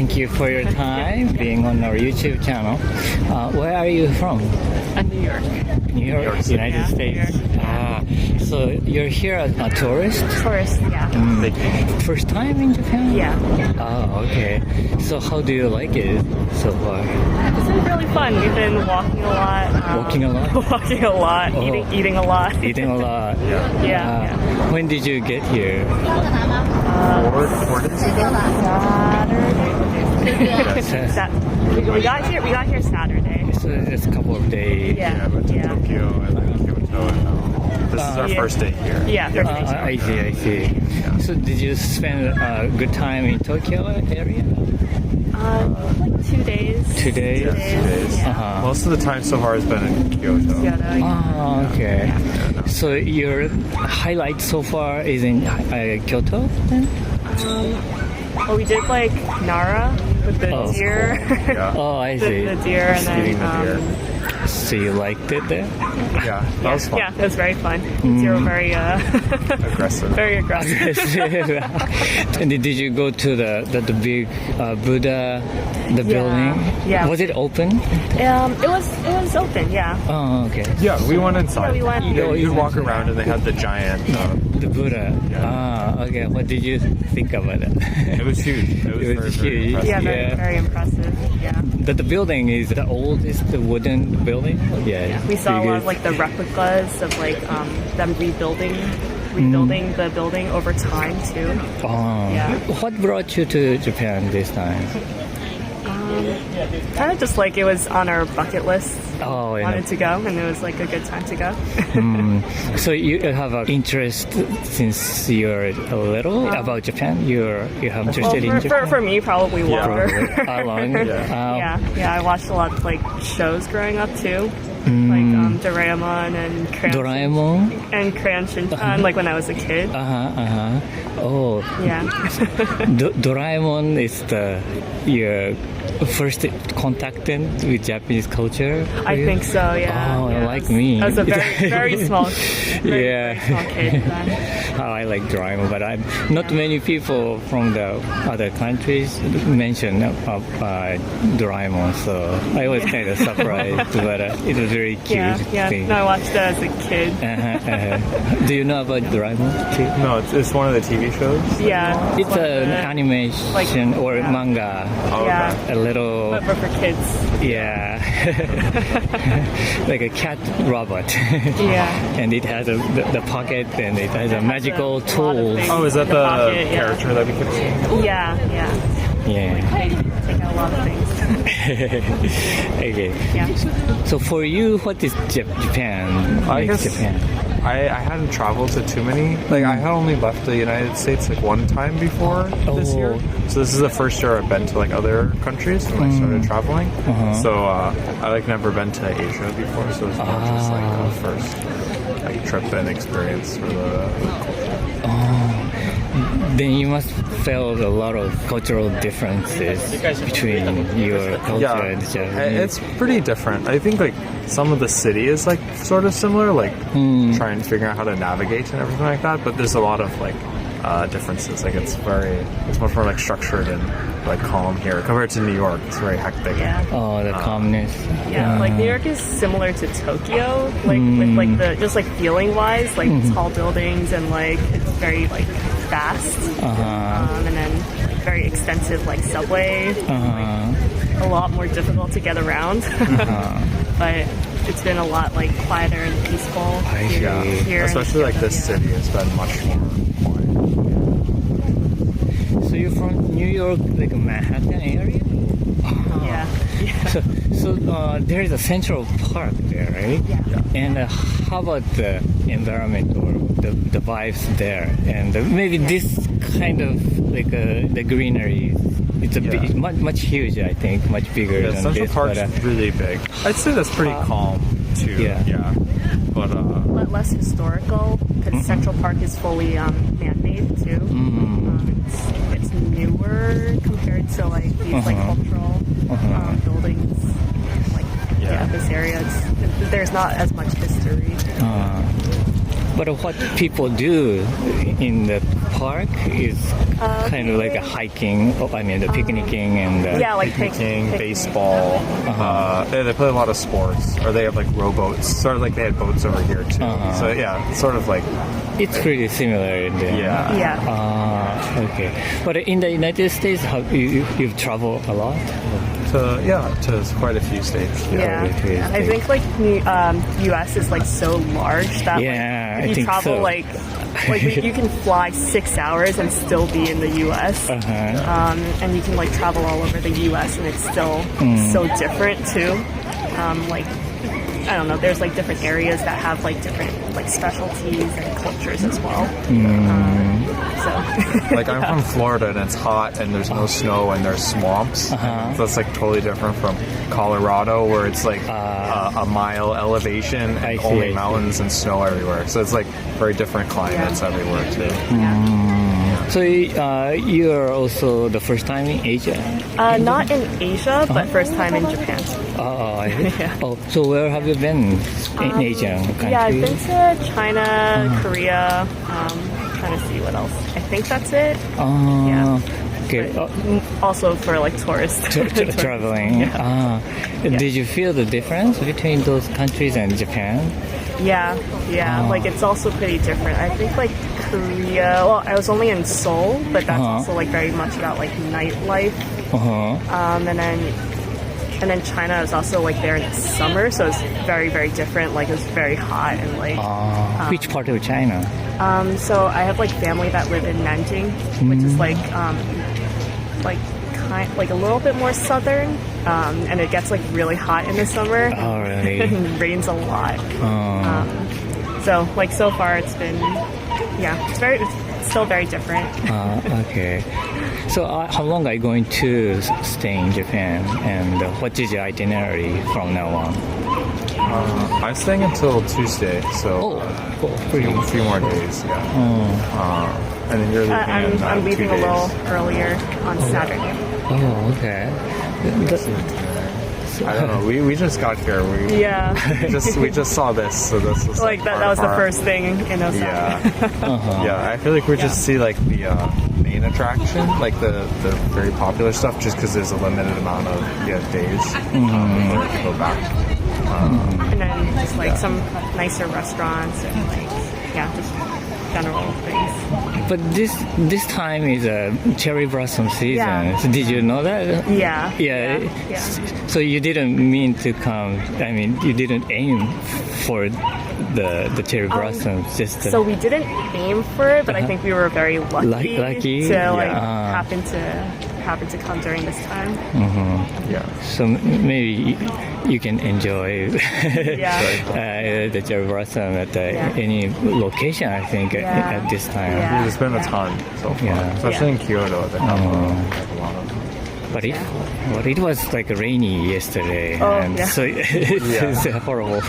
thank you for your time being on our YouTube channel. Where are you from? New York. New York, United States. So you're here as a tourist? Tourist, yeah. First time in Japan? Yeah. Oh, okay. So how do you like it so far? It's been really fun. We've been walking a lot. Walking a lot? Walking a lot. Oh. Eating a lot. Eating a lot. Yeah. When did you get here? 4 days We got here Saturday. So it's a couple of days. Yeah. I went to Tokyo and then Kyoto, and this is our first day here. Yeah, first day. I see. So did you spend a good time in Tokyo area? Like 2 days. 2 days? Yeah, 2 days. Yeah. Most of the time so far has been in Kyoto. Oh, okay. So your highlight so far is in Kyoto then? Well, we did like Nara with the deer. Cool. Yeah. Oh, I see. the deer, and then Eating the deer. So you liked it there? Yeah, that was fun. yeah, it was very fun. Deer were very Aggressive. very aggressive. And did you go to the big Buddha, the building? Yeah. Was it open? It was open. Yeah. Oh, okay. Yeah, we went inside. Yeah, we went. You'd walk around and they had the giant. The Buddha. Yeah. Ah, okay. What did you think about it? It was huge. It was It was very, huge. very Yeah, impressive. very impressive. Yeah. The building is the oldest wooden building? Yeah. We saw a lot of like the replicas of like them rebuilding the building over time too. Oh. Yeah. What brought you to Japan this time? Kind of just like it was on our bucket list. Oh, yeah. Wanted to go, and it was like a good time to go. So you have an interest since you're little about Japan? You have interested in Japan? For me, probably longer. How long? Yeah. I watched a lot of like shows growing up too, like Doraemon and Doraemon? and Crayon Shin-chan, like when I was a kid. Oh, Yeah. Doraemon is your first contact with Japanese culture? I think so. Yeah. Oh, yeah. like me. I was a very small, very small kid then. I like Doraemon, but not many people from the other countries mention Doraemon, so I was kind of surprised, but it was very cute. Yeah. thing. No, I watched that as a kid. Do you know about Doraemon too? No, it's one of the TV shows. Yeah. It's one of an the- animation or manga. Yeah. A little, But for kids. yeah, like a cat robot. Yeah. And it has the pocket, and it has a magical a lot of tools. things. Oh, is that The the pocket, yeah. character that we kept seeing? Yeah. Yeah. Take out a lot of things. Okay. Yeah. So for you, what is Japan? I Makes guess- Japan. I hadn't traveled to too many. Like, I had only left the United States like one time before this year. So this is the first year I've been to like other countries when I started traveling. So I like never been to Asia before, so it's more just like a first like trip and experience for the Then you must feel a lot of cultural differences between your culture and Japanese. It's pretty different. I think like some of the city is like sort of similar, like trying to figure out how to navigate and everything like that. But there's a lot of like differences. Like it's much more like structured and like calm here compared to New York. It's very hectic. Yeah. Oh, the calmness. Yeah, like New York is similar to Tokyo, like with like the just like feeling wise, like tall buildings and like it's very like fast, and then like, very extensive like subway, like, a lot more difficult to get around. But it's been a lot like quieter and peaceful Yeah, here. especially like this city has been much more quiet. So you're from New York, like Manhattan area? Yeah. So there is a Central Park there, right? Yeah. And how about the environment or the vibes there? And maybe this kind of like the greenery, it's a big, much huge, I think, much bigger Yeah, than Central this. Park's But, really big. I'd say that's pretty calm too. Yeah. But Less historical because Central Park is fully man-made too. It's newer compared to like these like cultural buildings. Like this area, there's not as much history. but what people do in the park is kind of like a hiking. I mean, the picnicking and Yeah, like picnicking, baseball. They play a lot of sports, or they have like rowboats. Sort of like they had boats over here too. So yeah, it's sort of like it's pretty similar. In there. Yeah. Okay. But in the United States, you've traveled a lot. To quite a few states. Yeah. I think like U.S. is like so large that I if you think travel so. like you can fly 6 hours and still be in the U.S. And you can like travel all over the U.S. and it's still so different too. Like I don't know, there's like different areas that have like different like specialties and cultures as well. So like I'm from Florida and it's hot and there's no snow and there's swamps. So it's like totally different from Colorado where it's like a mile elevation and only mountains and snow everywhere. So it's like very different climates everywhere too. So you are also the first time in Asia? Not in Asia, but first time in Japan. So where have you been in Asian countries? Yeah, I've been to China, Korea, trying to see what else. I think that's it. Okay. Also for like tourists. Traveling. Did you feel the difference between those countries and Japan? Yeah. Like it's also pretty different. I think like Korea, well, I was only in Seoul, but that's also like very much about like nightlife. And then China is also like there in the summer, so it's very, very different. Like it's very hot and like. Which part of China? So I have like family that live in Nanjing, which is like a little bit more southern, and it gets like really hot in the summer. Oh, really? And it rains a lot. So like so far it's been, it's still very different. Okay. So how long are you going to stay in Japan, and what is your itinerary from now on? I'm staying until Tuesday, so a few more days. And then you're leaving I'm leaving 2 days. A little earlier on Saturday. Oh, okay. I don't know. We just got here. We just saw this, so this was like that was the first thing in Osaka. I feel like we just see like the main attraction, like the very popular stuff, just because there's a limited amount of days before we can go back. And then just like some nicer restaurants and like just general things. But this time is a cherry blossom season. Yeah. So did you know that? Yeah. So you didn't mean to come. I mean, you didn't aim for the cherry blossoms. So we didn't aim for it, but I think we were very lucky to like happen to come during this time. So maybe you can enjoy the cherry blossom at any location. I think at this time. There's been a ton so far, especially in Kyoto. They have a lot of. But it was like rainy yesterday, so it's horrible.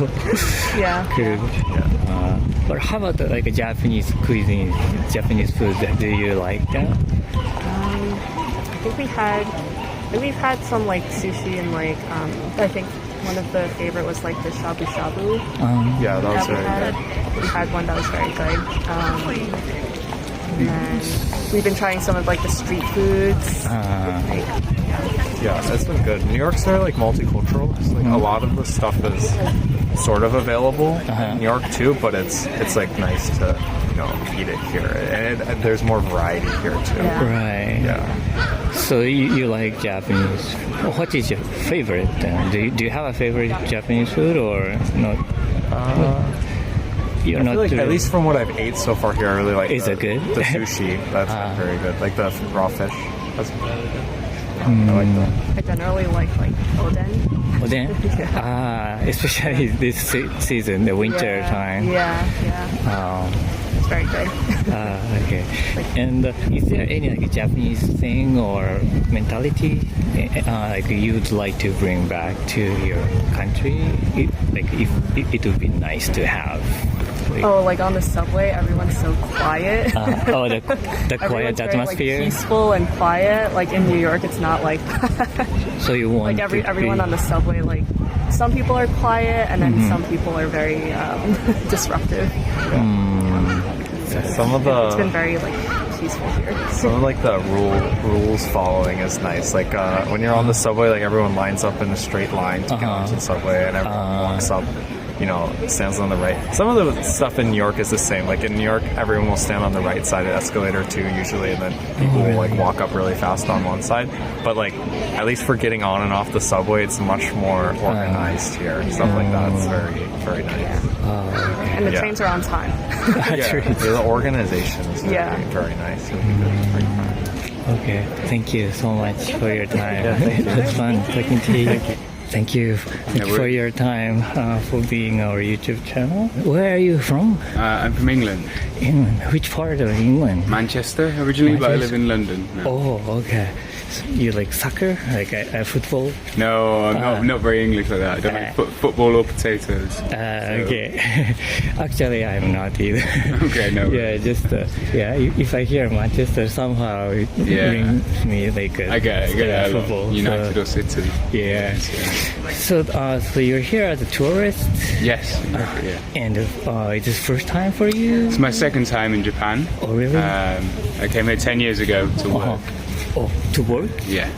But how about like a Japanese cuisine, Japanese food? Do you like that? I think we've had some like sushi and like I think one of the favorite was like the shabu shabu. That was very good. We had one that was very good. And we've been trying some of like the street foods. That's been good. New York's very like multicultural. So, like a lot of the stuff is sort of available in New York too, but it's like nice to eat it here, and there's more variety here too. Right. So you like Japanese? What is your favorite then? Do you have a favorite Japanese food or not? You're not like, at least from what I've ate so far here, I really like. Is it good? The sushi. That's very good. Like the raw fish. That's very good. I like that. I generally like oden. Oden? Especially this season, the winter time. It's very good. Okay. And is there any like Japanese thing or mentality like you'd like to bring back to your country? If it would be nice to have. Like on the subway, everyone's so quiet. The quiet atmosphere. Very, like, peaceful and quiet. Like in New York, it's not like that. So you want like everyone on the subway, like some people are quiet, and then some people are very disruptive. Some of the it's been very like useful here. Some of like the rules following is nice. Like when you're on the subway, like everyone lines up in a straight line to get onto the subway, and everyone walks up, stands on the right. Some of the stuff in New York is the same. Like in New York, everyone will stand on the right side of the escalator too, usually, and then people will like walk up really fast on one side. But like, at least for getting on and off the subway, it's much more organized here. Stuff like that. It's very, very nice. And the trains are on time. The organization is very nice. Really good. Very fun. Okay, thank you so much for your time. It was fun talking to you. Thank you for your time for being our YouTube channel. Where are you from? I'm from England. England. Which part of England? Manchester originally, but I live in London now. Oh, okay. So you like soccer, like football? No, I'm not very English like that. I don't like football or potatoes. Okay. Actually, I'm not either. Okay, no. Yeah, just if I hear Manchester, somehow it brings me like I get it. Football. United or City. Yeah. So you're here as a tourist? Yes. Exactly, And is this first time for you? It's my second time in Japan. Oh, really? I came here 10 years ago to work. Oh, to work? Yeah.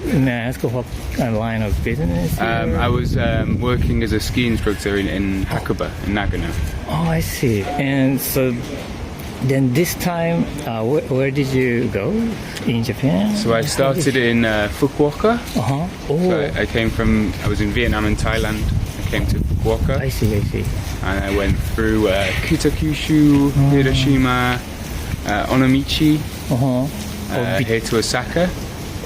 May I ask what line of business? I was working as a ski instructor in Hakuba, in Nagano. Oh, I see. And so then this time, where did you go in Japan? So I started in Fukuoka. Oh. So I was in Vietnam and Thailand. I came to Fukuoka. I see. And I went through Kitakyushu, Hiroshima, Onomichi. Here to Osaka,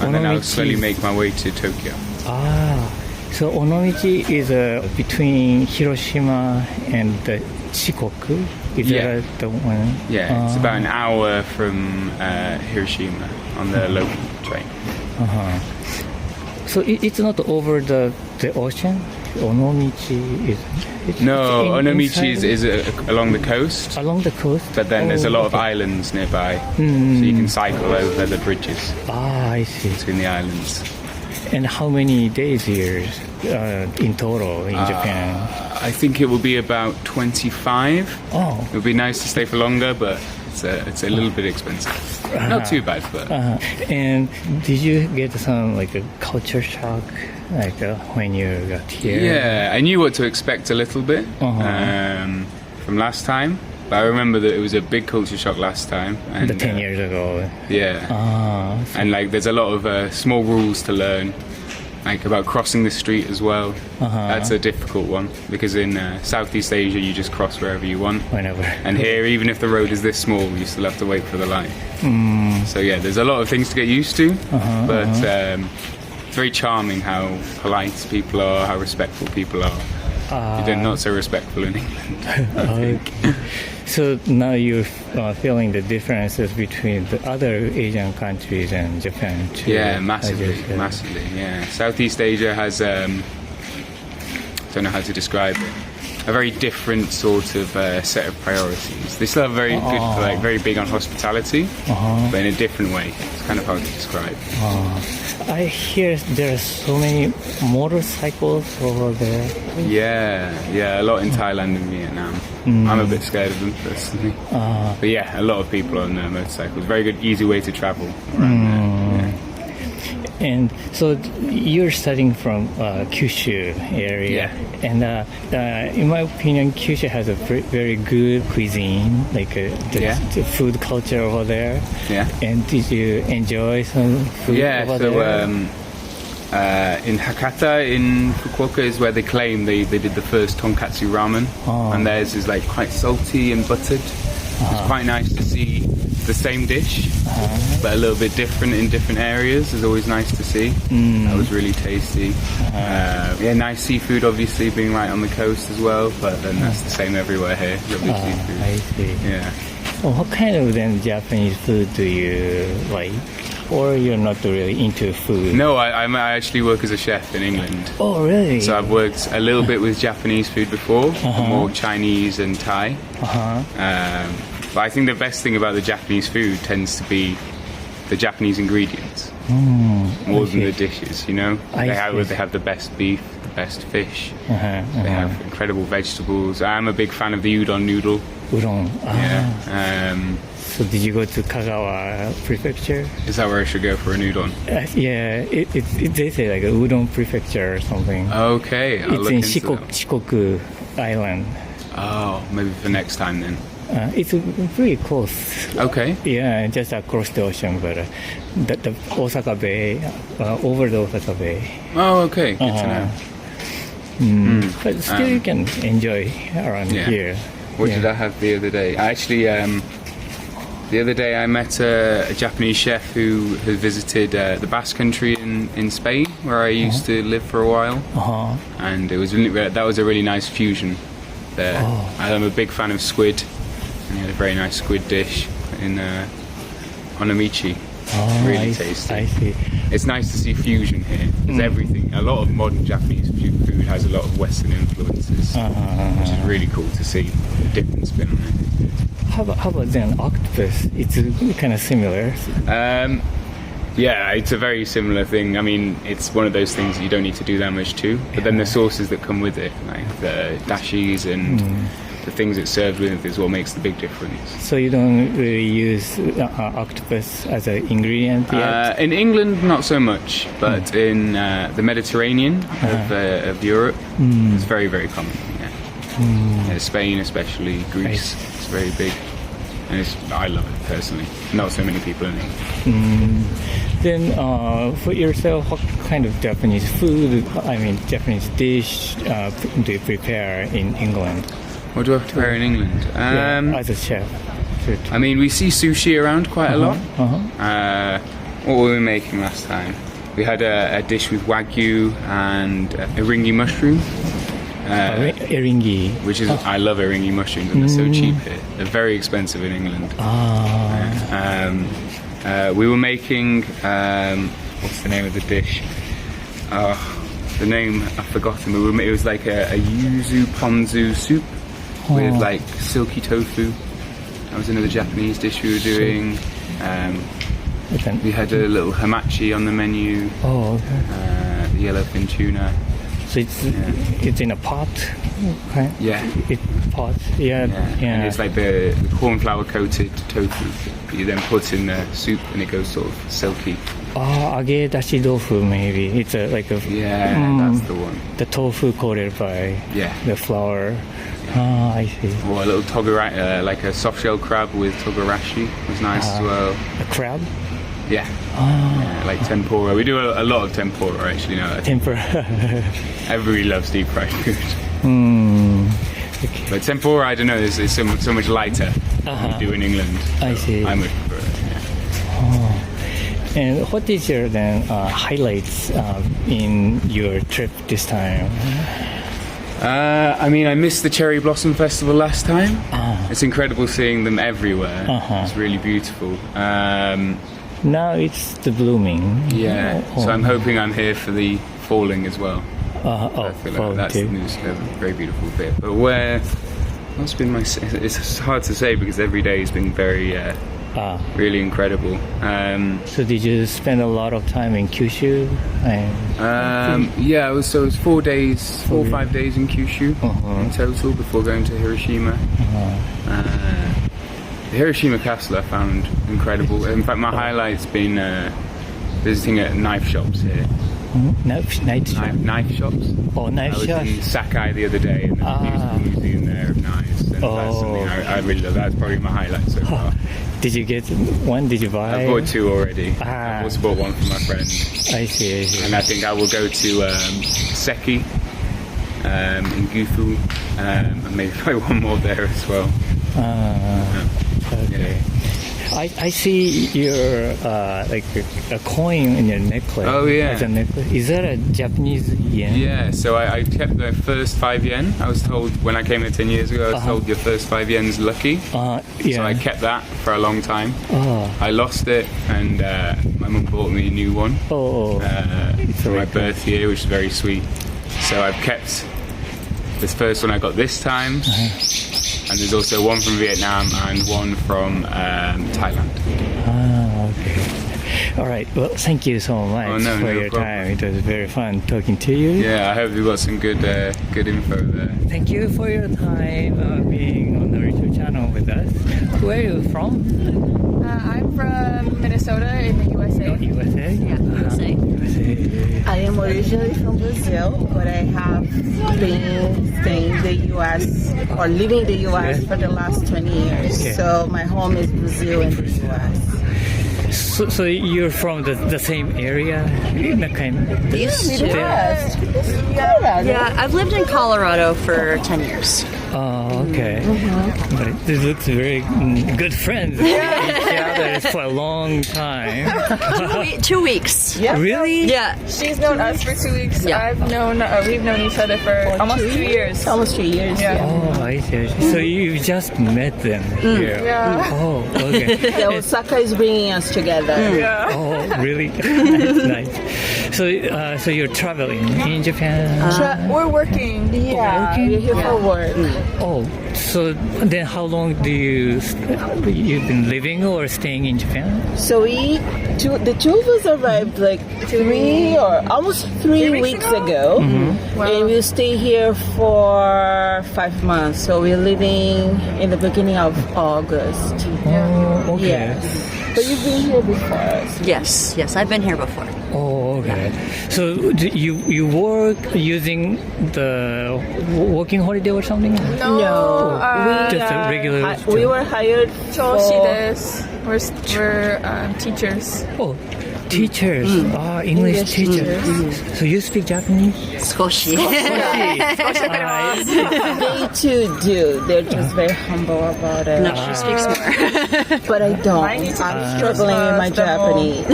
and then I'll slowly make my way to Tokyo. So Onomichi is between Hiroshima and Shikoku? Is that the one? Yeah, it's about an hour from Hiroshima on the local train. So it's not over the ocean? Onomichi is... No, Onomichi is along the coast. Along the coast? But then there's a lot of islands nearby, so you can cycle over the bridges. I see. Between the islands. And how many days here in total in Japan? I think it will be about 25. Oh. It would be nice to stay for longer, but it's a little bit expensive. Not too bad, but... And did you get some like a culture shock when you got here? Yeah, I knew what to expect a little bit from last time. But I remember that it was a big culture shock last time. And, 10 years ago. Yeah. And like there's a lot of small rules to learn. Like about crossing the street as well. That's a difficult one because in Southeast Asia you just cross wherever you want. Whenever. And here, even if the road is this small, you still have to wait for the light. So yeah, there's a lot of things to get used to, but it's very charming how polite people are, how respectful people are. They're not so respectful in England. Okay. So now you're feeling the differences between the other Asian countries and Japan too? Yeah, massively. Yeah, Southeast Asia has, don't know how to describe it, a very different sort of set of priorities. They still have very good, very big on hospitality, but in a different way. It's kind of hard to describe. I hear there are so many motorcycles over there. Yeah, a lot in Thailand and Vietnam. I'm a bit scared of them personally. But yeah, a lot of people on motorcycles. Very good, easy way to travel around there. Yeah. And so you're studying from Kyushu area, and in my opinion, Kyushu has a very good cuisine, like the food culture over there. Yeah. And did you enjoy some food over there? In Hakata in Fukuoka is where they claim they did the first tonkatsu ramen, and theirs is like quite salty and buttered. It's quite nice to see the same dish, but a little bit different in different areas. Is always nice to see. That was really tasty. Nice seafood, obviously, being right on the coast as well, but then that's the same everywhere here. Lovely seafood. I see. Yeah. Well, what kind of then Japanese food do you like? Or you're not really into food? No, I actually work as a chef in England. Oh, really? So I've worked a little bit with Japanese food before, more Chinese and Thai. But I think the best thing about the Japanese food tends to be the Japanese ingredients more than the dishes, you know? They have the best beef, the best fish. They have incredible vegetables. I'm a big fan of the udon noodle. Udon. Yeah. So did you go to Kagawa Prefecture? Is that where I should go for an udon? Yeah, they say like a udon prefecture or something. Okay, I'll It's look in into Shikoku Island. Oh, maybe for next time then. It's pretty close. Okay. Yeah, just across the ocean, but the Osaka Bay, over the Osaka Bay. Oh, okay. Good to know. But still, you can enjoy around here. What did I have the other day? Actually, the other day I met a Japanese chef who visited the Basque Country in Spain, where I used to live for a while, and that was a really nice fusion there. I'm a big fan of squid, and he had a very nice squid dish in onamichi. Really tasty. I see. It's nice to see fusion here. There's everything. A lot of modern Japanese food has a lot of Western influences, which is really cool to see a different spin on it. How about then octopus? It's kind of similar. Yeah, it's a very similar thing. I mean, it's one of those things you don't need to do that much to. But then the sauces that come with it, like the dashis and the things it's served with, is what makes the big difference. So you don't really use octopus as an ingredient yet? In England, not so much, but in the Mediterranean of Europe, it's very, very common. Yeah. Spain, especially Greece, it's very big, and I love it personally. Not so many people in it. Then, for yourself, what kind of Japanese food, Japanese dish, do you prepare in England? What do I prepare in England? As a chef. I mean, we see sushi around quite a lot. What were we making last time? We had a dish with wagyu and eringi mushroom. Eringi. Which is, I love eringi mushrooms, and they're so cheap here. They're very expensive in England. We were making, what's the name of the dish? The name, I've forgotten. It was like a yuzu ponzu soup with like silky tofu. That was another Japanese dish we were doing. We had a little hamachi on the menu. Oh, okay. The yellowfin tuna. So it's in a pot, okay? Yeah. Pot. Yeah. And it's like the corn flour coated tofu that you then put in the soup, and it goes sort of silky. Age dashi tofu, maybe. It's that's the one. The tofu coated by the flour. I see. Or a little togarashi, like a soft shell crab with togarashi was nice as well. A crab? Yeah. Like tempura. We do a lot of tempura actually now. Tempura. Everybody loves deep fried food. Okay. But tempura, I don't know, it's so much lighter than we do in England. So I see. I much prefer it. And what is your then highlights in your trip this time? I missed the Cherry Blossom Festival last time. It's incredible seeing them everywhere. It's really beautiful. Now it's the blooming. Yeah, so I'm hoping I'm here for the falling as well. I feel like that's too. a very beautiful bit. But what's been it's hard to say because every day has been very, really incredible. So did you spend a lot of time in Kyushu? Yeah, it was 4 days, 4 or 5 days in Kyushu in total before going to Hiroshima. The Hiroshima Castle I found incredible. In fact, my highlight's been visiting at knife shops here. Knife shops. Oh, knife shops. I was in Sakai the other day, and there's a beautiful museum there of knives. And that's something I really love. That's probably my highlight so far. Did you get one? Did you buy? I've bought 2 already. I've also bought one for my friend. I see. And I think I will go to Seki in Gufu, and maybe buy one more there as well. Okay. I see your like a coin in your necklace. Oh yeah. As a necklace. Is that a Japanese yen? Yeah. So I kept the first 5 yen. I was told when I came here 10 years ago. I was told your first 5 yen's lucky. Yeah. So I kept that for a long time. I lost it, and my mum bought me a new one for my birth year, which is very sweet. So I've kept this first one I got this time. And there's also one from Vietnam and one from Thailand. Okay. All right. Well, thank you so much for your time. It was very fun talking to you. Yeah, I hope you got some good info there. Thank you for your time being on the YouTube channel with us. Where are you from? I'm from Minnesota in the USA. USA? Yeah, USA. I am originally from Brazil, but I have been staying in the US or living in the US for the last 20 years. Okay. So my home is Brazil and the US. So you're from the same area? Used to. Yeah, I've lived in Colorado for 10 years. Oh, okay. But this looks very good friends with each other for a long time. 2 weeks. Yeah. Really? Yeah. She's known us for 2 weeks. Yeah. We've known each other for almost 2 years. Almost 3 years. Yeah. Oh, I see. So you just met them here? Yeah. Oh, okay. The Osaka is bringing us together. Oh, really? That's nice. So you're traveling in Japan? We're working. Yeah. Working? We're here for work. Oh, so then how long do you've been living or staying in Japan? So the two of us arrived like 3 or almost 3 weeks ago, and we'll stay here for 5 months. So we're leaving in the beginning of August. Oh, okay. Yes. But you've been here before. Yes, I've been here before. Oh, okay. So do you work using the working holiday or something? No, Just a regular. we were hired for. We're teachers. Oh, teachers. English teachers. So you speak Japanese? Skoshi. They too do. They're just very humble about it. No, she speaks more. But I don't. I'm struggling with my Japanese.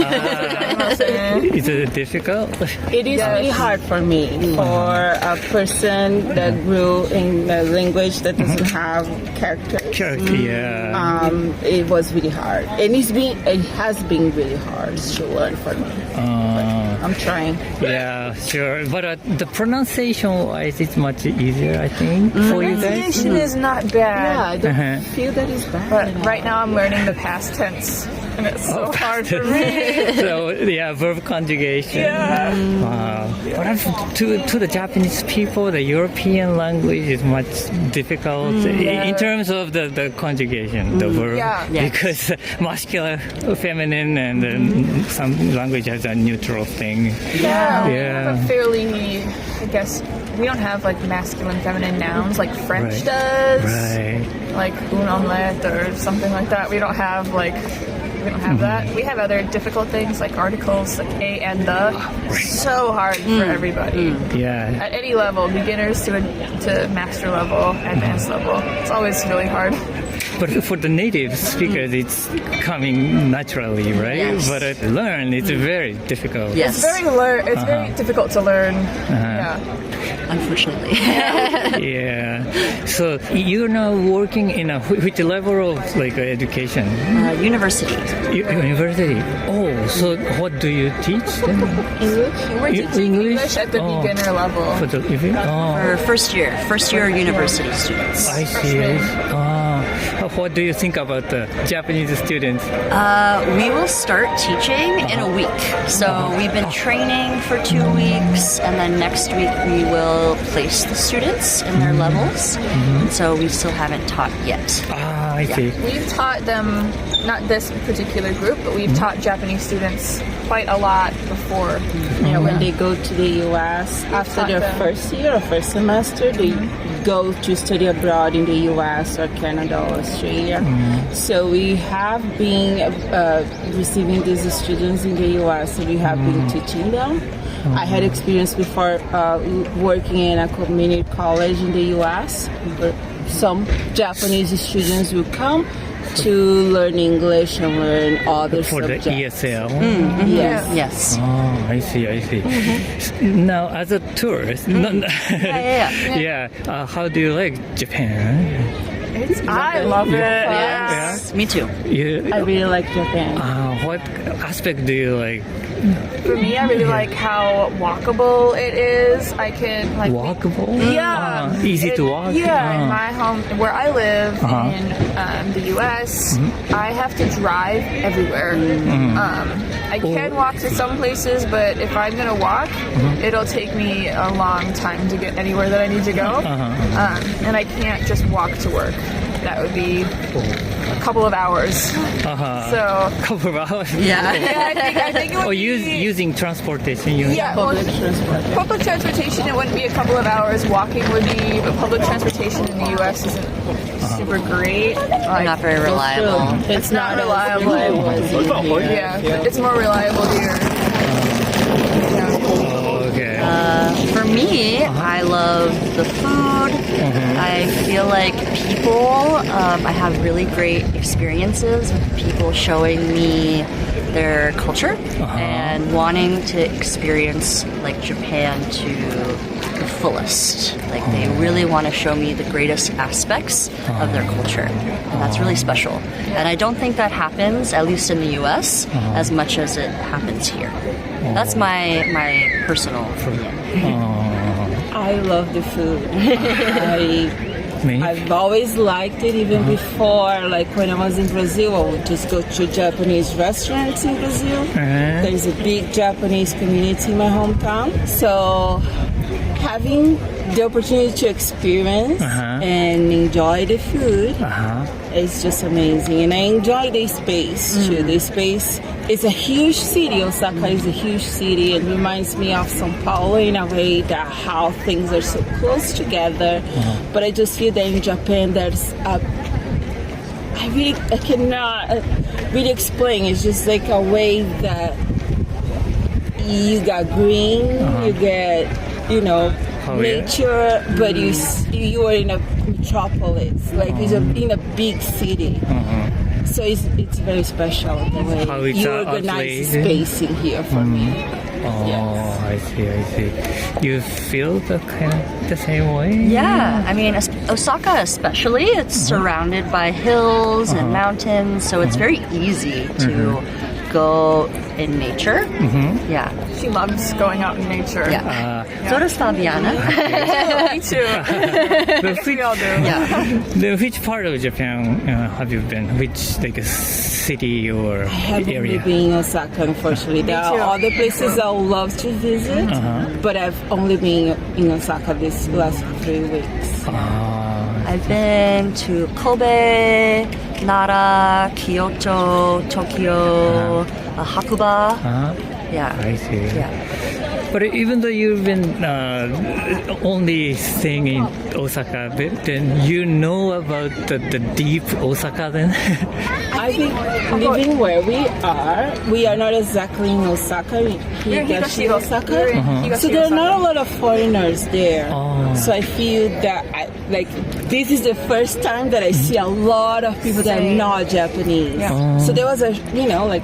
Is it difficult? It is really hard for me, for a person that grew in a language that doesn't have characters. Yeah. It was really hard, and it has been really hard to learn for me. I'm trying. Yeah, sure. But the pronunciation-wise, it's much easier, I think, for you guys. Pronunciation is not bad. Yeah, I don't feel that it's bad. But right now I'm learning the past tense, and it's so hard for me. So yeah, verb conjugation. Yeah. But to the Japanese people, the European language is much difficult in terms of the conjugation, the verb, because masculine, feminine, and then some language has a neutral thing. Yeah. We have a fairly, I guess, we don't have like masculine, feminine nouns like French does. Right. Like un omelette or something like that. We don't have that. We have other difficult things like articles like a and the. So hard for everybody. Yeah. At any level, beginners to master level, advanced level. It's always really hard. But for the native speakers, it's coming naturally, right? Yes. But to learn, it's very difficult. Yes. It's very difficult to learn. Yeah. Unfortunately. Yeah. So you're now working in which level of education? University. University. Oh, so what do you teach then? We're teaching English at the beginner level. For the For first year university students. I see. What do you think about the Japanese students? We will start teaching in a week. So we've been training for 2 weeks, and then next week we will place the students in their levels. And so we still haven't taught yet. I see. We've taught them, not this particular group, but we've taught Japanese students quite a lot before. Yeah, when they go to the U.S. after their first year or first semester, they go to study abroad in the U.S. or Canada or Australia. So we have been receiving these students in the U.S. and we have been teaching them. I had experience before working in a community college in the U.S. where some Japanese students will come to learn English and learn other For subjects. the ESL? Yes. Oh, I see. Now, as a tourist, how do you like Japan? I love it. Yes. Me too. I really like Japan. What aspect do you like? For me, I really like how walkable it is. I can Walkable? Yeah. Easy to walk? Yeah, in my home, where I live in the U.S., I have to drive everywhere. I can walk to some places, but if I'm gonna walk, it'll take me a long time to get anywhere that I need to go, and I can't just walk to work. That would be a couple of hours. So couple of hours. Yeah. I think it would Or be using transportation. public transportation. It wouldn't be a couple of hours. Walking would be, but public transportation in the U.S. isn't super great. Like, Not very reliable. it's not reliable. Yeah, it's more reliable here. Okay. For me, I love the food. I feel like people, I have really great experiences with people showing me their culture and wanting to experience like Japan to the fullest. Like they really want to show me the greatest aspects of their culture. And that's really special. And I don't think that happens, at least in the US, as much as it happens here. That's my personal opinion. I love the food. I've always liked it, even before, like when I was in Brazil, I would just go to Japanese restaurants in Brazil. There's a big Japanese community in my hometown. So having the opportunity to experience and enjoy the food is just amazing. And I enjoy the space too. The space is a huge city. Osaka is a huge city. It reminds me of São Paulo in a way that how things are so close together. But I just feel that in Japan there's I cannot really explain. It's just like a way that you got green, you get, nature, but you are in a metropolis, like it's in a big city. So it's very special the way you organize space in here for me. I see. You feel the same way? Yeah, I mean, Osaka especially, it's surrounded by hills and mountains, so it's very easy to go in nature. Yeah. She loves going out in nature. Yeah. So does Fabiana. Me too. We all do. Yeah. Which part of Japan have you been? Which city or I haven't area? been in Osaka, unfortunately. There are other places I would love to visit, but I've only been in Osaka this last 3 weeks. I've been to Kobe, Nara, Kyoto, Tokyo, Hakuba. Yeah. I see. Yeah. But even though you've been only staying in Osaka, then you know about the deep Osaka then? I think living where we are not exactly in Osaka, Higashi Osaka. So there are not a lot of foreigners there. So I feel that this is the first time that I see a lot of people that are not Japanese. So there was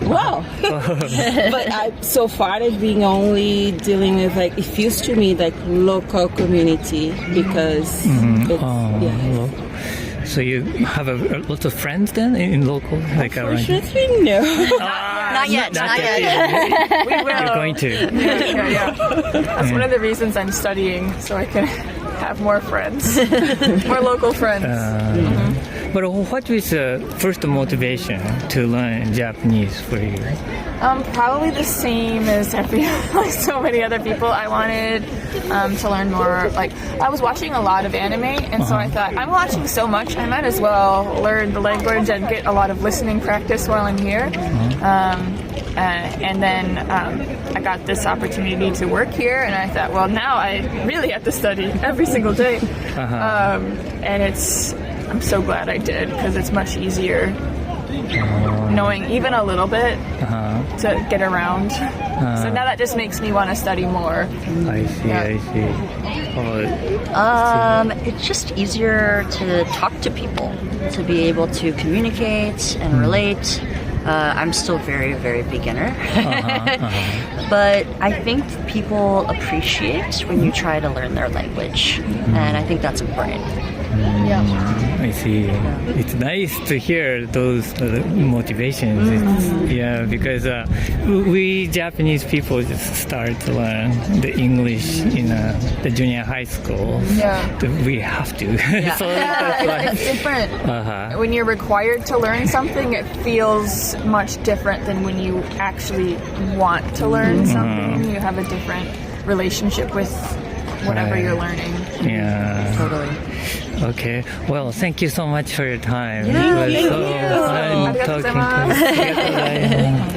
wow. But so far I've been only dealing with it feels to me like local community because So you have a lot of friends then in local? Unfortunately, no. Not yet. We will. You're going to. Yeah. That's one of the reasons I'm studying, so I can have more friends, more local friends. But what was the first motivation to learn Japanese for you? Probably the same as so many other people. I wanted to learn more. I was watching a lot of anime, and so I thought, I'm watching so much, I might as well learn the language and get a lot of listening practice while I'm here. And then I got this opportunity to work here, and I thought, well, now I really have to study every single day. And I'm so glad I did, because it's much easier knowing even a little bit to get around. So now that just makes me want to study more. I see. It's just easier to talk to people, to be able to communicate and relate. I'm still very, very beginner. But I think people appreciate when you try to learn their language. And I think that's important. I see. It's nice to hear those motivations. Because we Japanese people just start to learn the English in the junior high school. We have to. So that's why. It's different. When you're required to learn something, it feels much different than when you actually want to learn something. You have a different relationship with whatever you're learning. Yeah. Totally. Okay. Well, thank you so much for your time. Yeah, It was thank so you. fun talking to you.